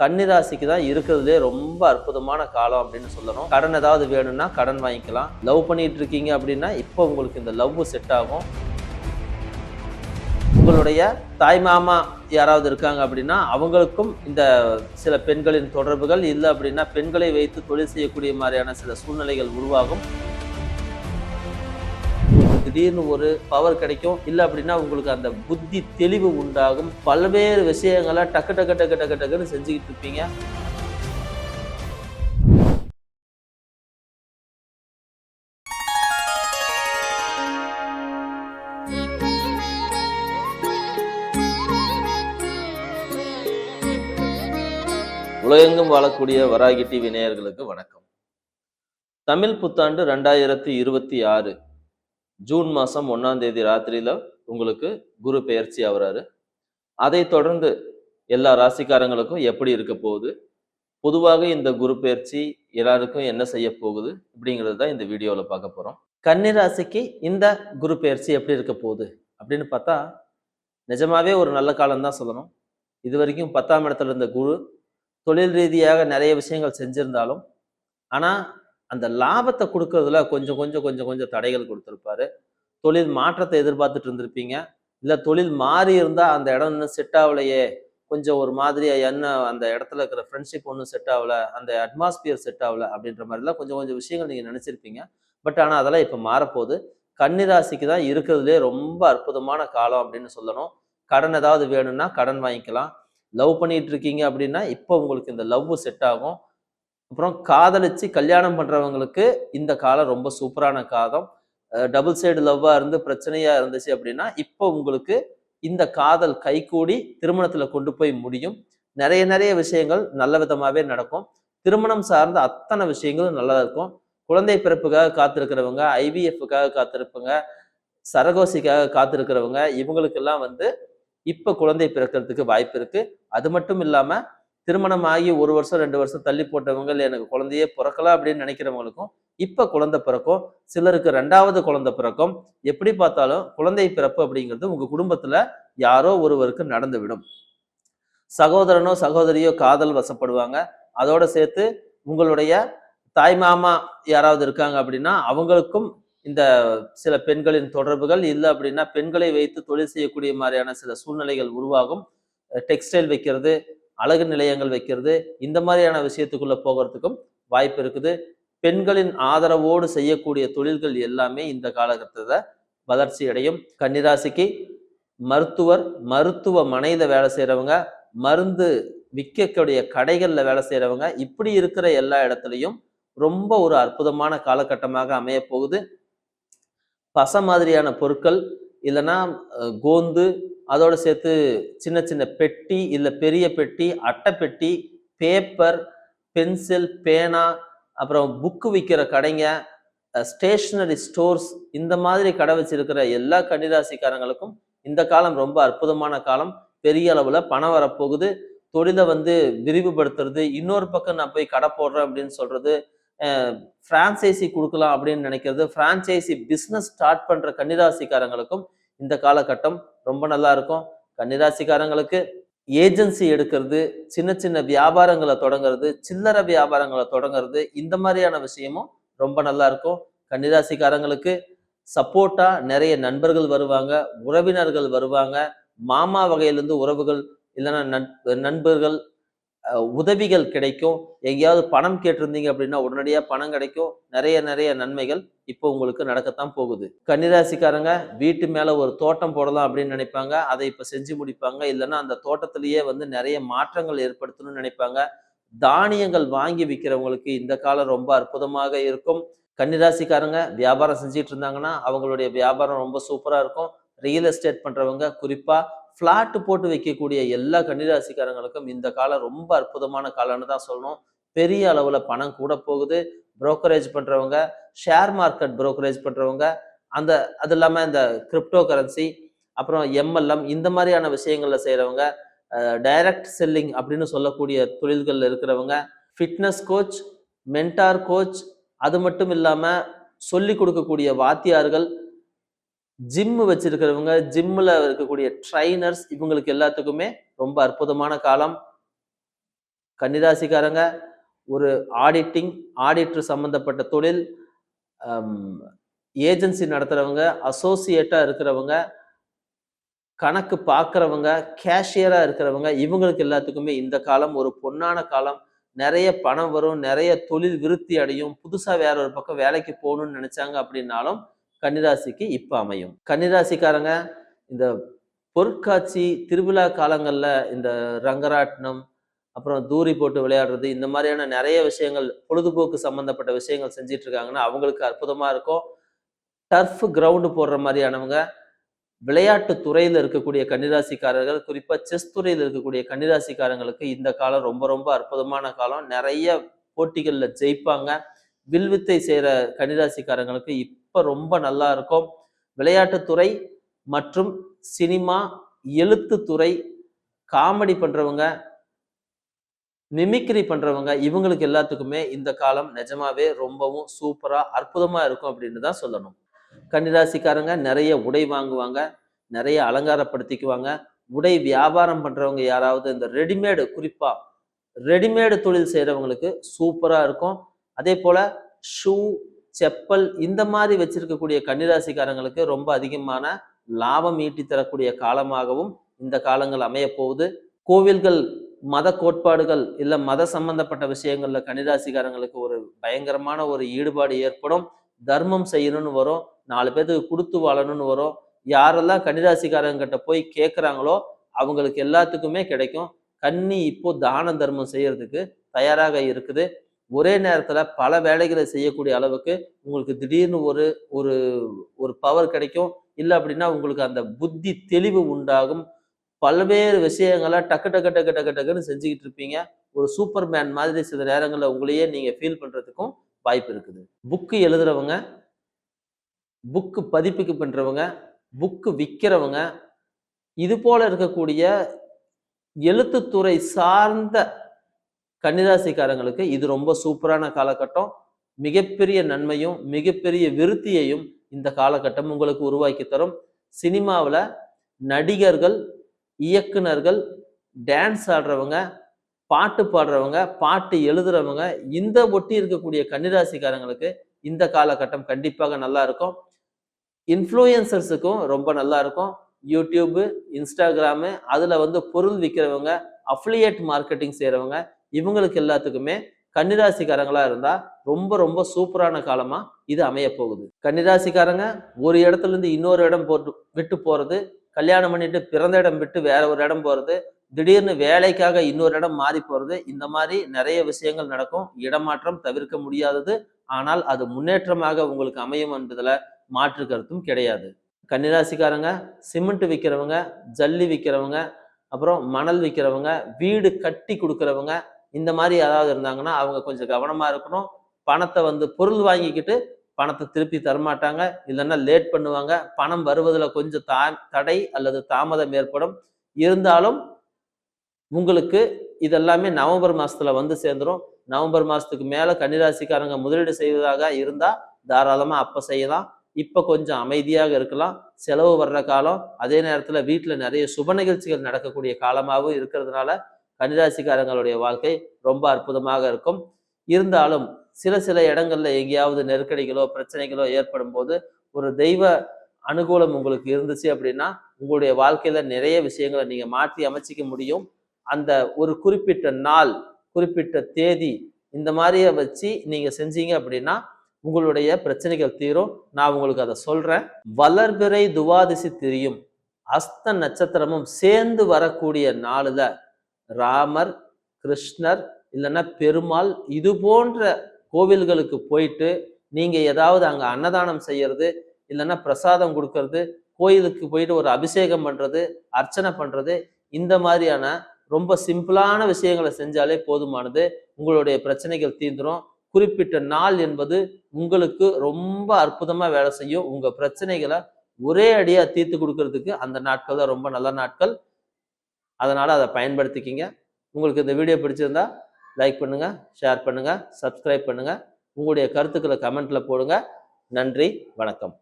கன்னிராசிக்கு தான் இருக்கிறதுலே ரொம்ப அற்புதமான காலம் அப்படின்னு சொல்லணும். கடன் ஏதாவது வேணும்னா கடன் வாங்கிக்கலாம். லவ் பண்ணிட்டு இருக்கீங்க அப்படின்னா இப்போ உங்களுக்கு இந்த லவ் செட் ஆகும். உங்களுடைய தாய் மாமா யாராவது இருக்காங்க அப்படின்னா அவங்களுக்கும் இந்த சில பெண்களின் தொடர்புகள் இல்லை அப்படின்னா பெண்களை வைத்து தொழில் செய்யக்கூடிய மாதிரியான சில சூழ்நிலைகள் உருவாகும். திடீர்னு ஒரு பவர் கிடைக்கும், இல்லை அப்படின்னா உங்களுக்கு அந்த புத்தி தெளிவு உண்டாகும். பல்வேறு விஷயங்களை டக்கு டக்கு டக்கு டக்கு டக்குன்னு செஞ்சுக்கிட்டு இருப்பீங்க. உலகெங்கும் வாழக்கூடிய வராகி டிவி நேயர்களுக்கு வணக்கம். தமிழ் புத்தாண்டு 2026 ஜூன் மாதம் 1ஆம் தேதி ராத்திரியில் உங்களுக்கு குரு பெயர்ச்சி ஆகுறாரு. அதை தொடர்ந்து எல்லா ராசிக்காரங்களுக்கும் எப்படி இருக்க போகுது, பொதுவாக இந்த குரு பெயர்ச்சி எல்லாருக்கும் என்ன செய்ய போகுது அப்படிங்கிறது தான் இந்த வீடியோவில் பார்க்க போகிறோம். கன்னி ராசிக்கு இந்த குரு பெயர்ச்சி எப்படி இருக்க போகுது அப்படின்னு பார்த்தா நிஜமாவே ஒரு நல்ல காலம் தான் சொல்லணும். இது வரைக்கும் 10ஆம் இடத்துல இருந்த குரு தொழில் ரீதியாக நிறைய விஷயங்கள் செஞ்சிருந்தாலும் ஆனால் அந்த லாபத்தை கொடுக்கறதுல கொஞ்சம் கொஞ்சம் கொஞ்சம் கொஞ்சம் தடைகள் கொடுத்துருப்பாரு. தொழில் மாற்றத்தை எதிர்பார்த்துட்டு இருந்திருப்பீங்க. இல்லை தொழில் மாறி இருந்தால் அந்த இடம் இன்னும் செட் ஆகலையே, கொஞ்சம் ஒரு மாதிரியா என்ன அந்த இடத்துல இருக்கிற ஃப்ரெண்ட்ஷிப் ஒன்றும் செட் ஆகலை, அந்த அட்மாஸ்பியர் செட் ஆகலை அப்படின்ற மாதிரிலாம் கொஞ்சம் கொஞ்சம் விஷயங்கள் நீங்கள் நினச்சிருப்பீங்க. பட் ஆனால் அதெல்லாம் இப்போ மாறப்போகுது. கன்னிராசிக்கு தான் இருக்கிறதுலே ரொம்ப அற்புதமான காலம் அப்படின்னு சொல்லணும். கடன் ஏதாவது வேணும்னா கடன் வாங்கிக்கலாம். லவ் பண்ணிட்டு இருக்கீங்க அப்படின்னா இப்போ உங்களுக்கு இந்த லவ் செட் ஆகும். அப்புறம் காதலிச்சு கல்யாணம் பண்றவங்களுக்கு இந்த காலம் ரொம்ப சூப்பரான காலம். டபுள் சைடு லவ்வா இருந்து பிரச்சனையா இருந்துச்சு அப்படின்னா இப்போ உங்களுக்கு இந்த காதல் கைகூடி திருமணத்துல கொண்டு போய் முடியும். நிறைய நிறைய விஷயங்கள் நல்ல விதமாவே நடக்கும். திருமணம் சார்ந்த அத்தனை விஷயங்களும் நல்லா இருக்கும். குழந்தை பிறப்புக்காக காத்திருக்கிறவங்க, ஐவிஎஃப்காக காத்திருப்பவங்க, சரகோசிக்காக காத்திருக்கிறவங்க, இவங்களுக்கெல்லாம் இப்ப குழந்தை பிறக்கிறதுக்கு வாய்ப்பு இருக்கு. அது மட்டும் இல்லாம திருமணம் ஆகி 1 வருஷம் 2 வருஷம் தள்ளி போட்டவங்க, எனக்கு குழந்தையே பிறக்கலாம் அப்படின்னு நினைக்கிறவங்களுக்கும் இப்ப குழந்தை பிறக்கும். சிலருக்கு 2வது குழந்தை பிறக்கும். எப்படி பார்த்தாலும் குழந்தை பிறப்பு அப்படிங்கிறது உங்க குடும்பத்துல யாரோ ஒருவருக்கு நடந்து விடும். சகோதரனோ சகோதரியோ காதல் வசப்படுவாங்க. அதோட சேர்த்து உங்களுடைய தாய் மாமா யாராவது இருக்காங்க அப்படின்னா அவங்களுக்கும் இந்த சில பெண்களின் தொடர்புகள் இல்லை அப்படின்னா பெண்களை வைத்து தொழில் செய்யக்கூடிய மாதிரியான சில சூழ்நிலைகள் உருவாகும். டெக்ஸ்டைல் வைக்கிறது, அழகு நிலையங்கள் வைக்கிறது, இந்த மாதிரியான விஷயத்துக்குள்ள போகிறதுக்கும் வாய்ப்பு இருக்குது. பெண்களின் ஆதரவோடு செய்யக்கூடிய தொழில்கள் எல்லாமே இந்த காலகட்டத்தில் வளர்ச்சி அடையும். கன்னிராசிக்கு மருத்துவர், மருத்துவமனையில வேலை செய்யறவங்க, மருந்து விற்கக்கூடிய கடைகள்ல வேலை செய்யறவங்க, இப்படி இருக்கிற எல்லா இடத்துலையும் ரொம்ப ஒரு அற்புதமான காலகட்டமாக அமைய போகுது. பசை மாதிரியான பொருட்கள் இல்லைன்னா கோந்து, அதோட சேர்த்து சின்ன சின்ன பெட்டி, இல்லை பெரிய பெட்டி, அட்டை பெட்டி, பேப்பர், பென்சில், பேனா, அப்புறம் புக்கு விற்கிற கடைங்க, ஸ்டேஷ்னரி ஸ்டோர்ஸ், இந்த மாதிரி கடை வச்சிருக்கிற எல்லா கன்னிராசிக்காரங்களுக்கும் இந்த காலம் ரொம்ப அற்புதமான காலம். பெரிய அளவுல பணம் வரப்போகுது. தொழிலை விரிவுபடுத்துறது, இன்னொரு பக்கம் நான் போய் கடை போடுறேன் அப்படின்னு சொல்றது, பிரான்சைசி கொடுக்கலாம் அப்படின்னு நினைக்கிறது, பிரான்சைசி பிஸ்னஸ் ஸ்டார்ட் பண்ற கன்னிராசிக்காரங்களுக்கும் இந்த காலகட்டம் ரொம்ப நல்லா இருக்கும். கன்னிராசிக்காரங்களுக்கு ஏஜென்சி எடுக்கிறது, சின்ன சின்ன வியாபாரங்களை தொடங்குறது, சில்லறை வியாபாரங்களை தொடங்குறது, இந்த மாதிரியான விஷயமும் ரொம்ப நல்லா இருக்கும். கன்னிராசிக்காரங்களுக்கு சப்போர்ட்டா நிறைய நண்பர்கள் வருவாங்க, உறவினர்கள் வருவாங்க, மாமா வகையிலிருந்து உறவுகள் இல்லைன்னா நண்பர்கள் உதவிகள் கிடைக்கும். எங்கேயாவது பணம் கேட்டிருந்தீங்க அப்படின்னா உடனடியாக பணம் கிடைக்கும். நிறைய நிறைய நன்மைகள் இப்போ உங்களுக்கு நடக்கத்தான் போகுது. கன்னிராசிக்காரங்க வீட்டு மேல ஒரு தோட்டம் போடலாம் அப்படின்னு நினைப்பாங்க, அதை இப்ப செஞ்சு முடிப்பாங்க. இல்லைன்னா அந்த தோட்டத்திலேயே நிறைய மாற்றங்கள் ஏற்படுத்தணும்னு நினைப்பாங்க. தானியங்கள் வாங்கி விற்கிறவங்களுக்கு இந்த காலம் ரொம்ப அற்புதமாக இருக்கும். கன்னிராசிக்காரங்க வியாபாரம் செஞ்சிட்டு இருந்தாங்கன்னா அவங்களுடைய வியாபாரம் ரொம்ப சூப்பரா இருக்கும். ரியல் எஸ்டேட் பண்றவங்க, குறிப்பா பிளாட் போட்டு வைக்கக்கூடிய எல்லா கன்னிராசிக்காரங்களுக்கும் இந்த காலம் ரொம்ப அற்புதமான காலம்னு தான் சொல்லணும். பெரிய அளவுல பணம் கூட போகுது. புரோக்கரேஜ் பண்றவங்க, ஷேர் மார்க்கெட் புரோக்கரேஜ் பண்றவங்க, அது இல்லாம இந்த கிரிப்டோ கரன்சி, அப்புறம் எம்எல்எம், இந்த மாதிரியான விஷயங்கள்ல செய்யறவங்க, டைரக்ட் செல்லிங் அப்படின்னு சொல்லக்கூடிய தொழில்கள்ல இருக்கிறவங்க, ஃபிட்னஸ் கோச், மென்டார் கோச், அது மட்டும் இல்லாம சொல்லி கொடுக்கக்கூடிய வாத்தியார்கள், ஜிம் வச்சிருக்கிறவங்க, ஜிம்ல இருக்கக்கூடிய ட்ரைனர்ஸ், இவங்களுக்கு எல்லாத்துக்குமே ரொம்ப அற்புதமான காலம். கன்னிராசிக்காரங்க ஒரு ஆடிட்டர் சம்பந்தப்பட்ட தொழில், ஏஜென்சி நடத்துறவங்க, அசோசியேட்டா இருக்கிறவங்க, கணக்கு பார்க்குறவங்க, கேஷியரா இருக்கிறவங்க, இவங்களுக்கு எல்லாத்துக்குமே இந்த காலம் ஒரு பொன்னான காலம். நிறைய பணம் வரும், நிறைய தொழில் விருத்தி அடையும். புதுசா வேற ஒரு பக்கம் வேலைக்கு போகணும்னு நினைச்சாங்க அப்படின்னாலும் கன்னிராசிக்கு இப்ப அமையும். கன்னிராசிக்காரங்க இந்த பொருட்காட்சி, திருவிழா காலங்கள்ல இந்த ரங்கராட்டினம், அப்புறம் தூரி போட்டு விளையாடுறது, இந்த மாதிரியான நிறைய விஷயங்கள், பொழுதுபோக்கு சம்பந்தப்பட்ட விஷயங்கள் செஞ்சுட்டு இருக்காங்கன்னா அவங்களுக்கு அற்புதமா இருக்கும். டர்ஃப் கிரவுண்டு போடுற மாதிரியானவங்க, விளையாட்டு துறையில இருக்கக்கூடிய கன்னிராசிக்காரர்கள், குறிப்பா செஸ் துறையில இருக்கக்கூடிய கன்னிராசிக்காரங்களுக்கு இந்த காலம் ரொம்ப ரொம்ப அற்புதமான காலம். நிறைய போட்டிகள்ல ஜெயிப்பாங்க. வில்வித்தை செய்யற கன்னிராசிக்காரங்களுக்கு இப்ப ரொம்ப நல்லா இருக்கும். விளையாட்டுத்துறை மற்றும் சினிமா, எழுத்துத்துறை, காமெடி பண்றவங்க, மிமிக்ரி பண்றவங்க, இவங்களுக்கு எல்லாத்துக்குமே இந்த காலம் நிஜமாவே ரொம்பவும் சூப்பரா அற்புதமா இருக்கும் அப்படின்னு தான் சொல்லணும். கன்னிராசிக்காரங்க நிறைய உடை வாங்குவாங்க, நிறைய அலங்காரப்படுத்திக்குவாங்க. உடை வியாபாரம் பண்றவங்க யாராவது இந்த ரெடிமேடு, குறிப்பா ரெடிமேடு தொழில் செய்யறவங்களுக்கு சூப்பரா இருக்கும். அதே போல ஷூ, செப்பல் இந்த மாதிரி வச்சிருக்கக்கூடிய கன்னிராசிக்காரங்களுக்கு ரொம்ப அதிகமான லாபம் ஈட்டி தரக்கூடிய காலமாகவும் இந்த காலங்கள் அமைய போகுது. கோவில்கள், மத கோட்பாடுகள் இல்ல மத சம்பந்தப்பட்ட விஷயங்கள்ல கன்னிராசிக்காரங்களுக்கு ஒரு பயங்கரமான ஒரு ஈடுபாடு ஏற்படும். தர்மம் செய்யணும்னு வரும், 4 பேத்துக்கு கொடுத்து வாழணும்னு வரும். யாரெல்லாம் கன்னிராசிக்காரங்க கிட்ட போய் கேட்குறாங்களோ அவங்களுக்கு எல்லாத்துக்குமே கிடைக்கும். கன்னி இப்போ தான தர்மம் செய்யறதுக்கு தயாராக இருக்குது. ஒரே நேரத்துல பல வேலைகளை செய்யக்கூடிய அளவுக்கு உங்களுக்கு திடீர்னு ஒரு ஒரு ஒரு பவர் கிடைக்கும். இல்லை அப்படின்னா உங்களுக்கு அந்த புத்தி தெளிவு உண்டாகும். பல்வேறு விஷயங்களை டக்கு டக்கு டக்கு டக்கு டக்குன்னு செஞ்சுக்கிட்டு இருப்பீங்க. ஒரு சூப்பர் மேன் மாதிரி சில நேரங்களில் உங்களையே நீங்க ஃபீல் பண்றதுக்கும் வாய்ப்பு இருக்குது. புக்கு எழுதுறவங்க, புக்கு பதிப்புக்கு பண்றவங்க, புக்கு விற்கிறவங்க, இது போல இருக்கக்கூடிய எழுத்துத்துறை சார்ந்த கன்னிராசிக்காரங்களுக்கு இது ரொம்ப சூப்பரான காலகட்டம். மிகப்பெரிய நன்மையும் மிகப்பெரிய விருத்தியையும் இந்த காலகட்டம் உங்களுக்கு உருவாக்கி தரும். சினிமாவில் நடிகர்கள், இயக்குனர்கள், டான்ஸ் ஆடுறவங்க, பாட்டு பாடுறவங்க, பாட்டு எழுதுறவங்க, இந்த ஒட்டி இருக்கக்கூடிய கன்னிராசிக்காரங்களுக்கு இந்த காலகட்டம் கண்டிப்பாக நல்லா இருக்கும். இன்ஃப்ளூயன்சர்ஸுக்கும் ரொம்ப நல்லா இருக்கும். யூடியூப், இன்ஸ்டாகிராமு, அதுல பொருள் விற்கிறவங்க, அஃபிலியேட் மார்க்கெட்டிங் செய்யறவங்க, இவங்களுக்கு எல்லாத்துக்குமே கன்னிராசிக்காரங்களா இருந்தா ரொம்ப ரொம்ப சூப்பரான காலமா இது அமைய போகுது. கன்னிராசிக்காரங்க ஒரு இடத்துல இருந்து இன்னொரு இடம் விட்டு போறது, கல்யாணம் பண்ணிட்டு பிறந்த இடம் விட்டு வேற ஒரு இடம் போறது, திடீர்னு வேலைக்காக இன்னொரு இடம் மாறி போறது, இந்த மாதிரி நிறைய விஷயங்கள் நடக்கும். இடமாற்றம் தவிர்க்க முடியாதது. ஆனால் அது முன்னேற்றமாக உங்களுக்கு அமையும் என்பதுல மாற்று கருத்தும் கிடையாது. கன்னிராசிக்காரங்க சிமெண்ட் விற்கிறவங்க, ஜல்லி விற்கிறவங்க, அப்புறம் மணல் விற்கிறவங்க, வீடு கட்டி கொடுக்குறவங்க, இந்த மாதிரி யாராவது இருந்தாங்கன்னா அவங்க கொஞ்சம் கவனமா இருக்கணும். பணத்தை பொருள் வாங்கிக்கிட்டு பணத்தை திருப்பி தரமாட்டாங்க, இல்லைன்னா லேட் பண்ணுவாங்க. பணம் வருவதில் கொஞ்சம் தடை அல்லது தாமதம் ஏற்படும். இருந்தாலும் உங்களுக்கு இதெல்லாமே நவம்பர் மாசத்துல சேர்ந்துடும். நவம்பர் மாசத்துக்கு மேல கன்னிராசிக்காரங்க முதலீடு செய்வதாக இருந்தா தாராளமா அப்ப செய்யலாம். இப்ப கொஞ்சம் அமைதியாக இருக்கலாம். செலவு வர்ற காலம், அதே நேரத்துல வீட்டுல நிறைய சுப நிகழ்ச்சிகள் நடக்கக்கூடிய காலமாகவும் இருக்கிறதுனால கன்னிராசிக்காரங்களுடைய வாழ்க்கை ரொம்ப அற்புதமாக இருக்கும். இருந்தாலும் சில சில இடங்கள்ல எங்கேயாவது நெருக்கடிகளோ பிரச்சனைகளோ ஏற்படும் போது ஒரு தெய்வ அனுகூலம் உங்களுக்கு இருந்துச்சு அப்படின்னா உங்களுடைய வாழ்க்கையில நிறைய விஷயங்களை நீங்க மாற்றி அமைச்சிக்க முடியும். அந்த ஒரு குறிப்பிட்ட நாள், குறிப்பிட்ட தேதி, இந்த மாதிரியை வச்சு நீங்க செஞ்சீங்க அப்படின்னா உங்களுடைய பிரச்சனைகள் தீரும். நான் உங்களுக்கு அதை சொல்றேன். வளர்பிறை துவாதிசி திரியும் அஸ்த நட்சத்திரமும் சேர்ந்து வரக்கூடிய நாளுல ராமர், கிருஷ்ணர், இல்லைன்னா பெருமாள், இது போன்ற கோவில்களுக்கு போயிட்டு நீங்க ஏதாவது அங்க அன்னதானம் செய்யறது, இல்லைன்னா பிரசாதம் கொடுக்கறது, கோயிலுக்கு போயிட்டு ஒரு அபிஷேகம் பண்றது, அர்ச்சனை பண்றது, இந்த மாதிரியான ரொம்ப சிம்பிளான விஷயங்களை செஞ்சாலே போதுமானது. உங்களுடைய பிரச்சனைகள் தீர்ந்துடும். குறிப்பிட்ட நாள் என்பது உங்களுக்கு ரொம்ப அற்புதமா வேலை செய்யும். உங்க பிரச்சனைகளை ஒரே அடியா தீர்த்து கொடுக்கறதுக்கு அந்த நாட்கள் தான் ரொம்ப நல்ல நாட்கள். அதனால அதை பயன்படுத்திக்கிங்க. உங்களுக்கு இந்த வீடியோ பிடிச்சிருந்தா லைக் பண்ணுங்க, ஷேர் பண்ணுங்க, சப்ஸ்கிரைப் பண்ணுங்க. உங்களுடைய கருத்துக்களை கமெண்ட்ல போடுங்க. நன்றி, வணக்கம்.